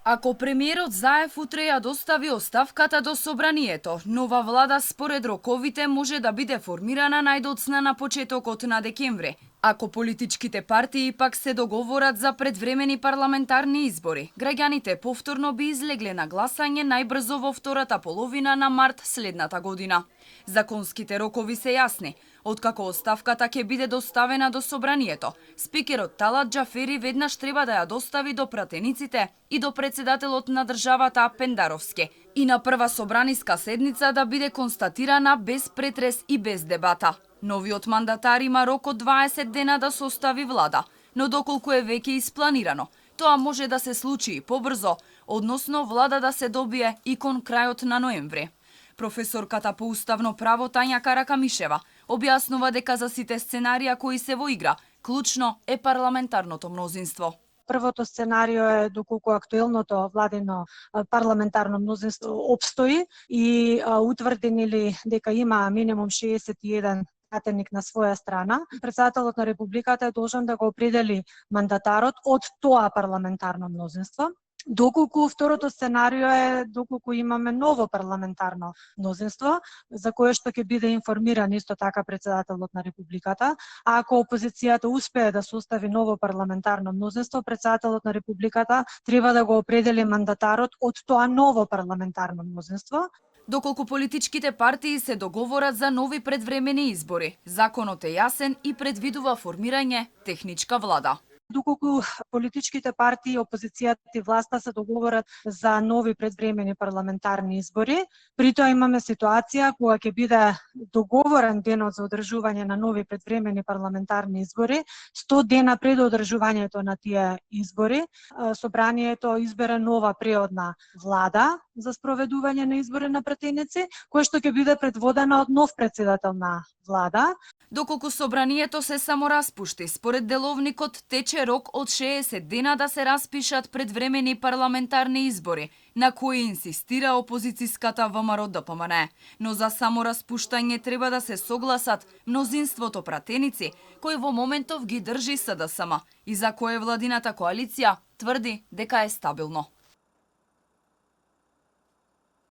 Ако премиерот Заев утре ја достави оставката до собранието, нова влада според роковите може да биде формирана најдоцна на почетокот на декември. Ако политичките партии пак се договорат за предвремени парламентарни избори, граѓаните повторно би излегле на гласање најбрзо во втората половина на март следната година. Законските рокови се јасни. Откако оставката ќе биде доставена до собранието, спикерот Талат Џафери веднаш треба да ја достави до пратениците и до председателот на државата Пендаровски и на прва собраниска седница да биде констатирана без претрес и без дебата. Новиот мандатар има рок од 20 дена да состави влада, но доколку е веќе испланирано, тоа може да се случи и побрзо, односно влада да се добие и кон крајот на ноември. Професорката по уставно право Тања Каракамишева објаснува дека за сите сценарија кои се во игра, клучно е парламентарното мнозинство. Првото сценарио е доколку актуелното владино парламентарно мнозинство опстои и утврдени ли дека има минимум 61 пратеник на своја страна, председателот на Републиката е должен да го определи мандатарот од тоа парламентарно мнозинство. Доколку второто сценарио е доколку имаме ново парламентарно мнозинство, за кое што ќе биде информиран исто така председателот на Републиката, а ако опозицијата успее да состави ново парламентарно мнозинство, председателот на Републиката треба да го определи мандатарот од тоа ново парламентарно мнозинство. Доколку политичките партии се договорат за нови предвремени избори, законот е јасен и предвидува формирање техничка влада. Доколку политичките партии, опозицијата и власта се договорат за нови предвремени парламентарни избори, при тоа имаме ситуација кога ќе биде договорен денот за одржување на нови предвремени парламентарни избори, 100 дена пред одржувањето на тие избори, собранието избере нова преодна влада за спроведување на избори на пратеници, која што ќе биде предводена од нов председател на влада. Доколку собранието се само распушти, според деловникот тече рок од 60 дена да се распишат предвремени парламентарни избори, на кои инсистира опозицијската ВМРО-ДПМНЕ. Но за само распуштање треба да се согласат мнозинството пратеници, кои во моментов ги држи СДСМ и за кое владината коалиција тврди дека е стабилно.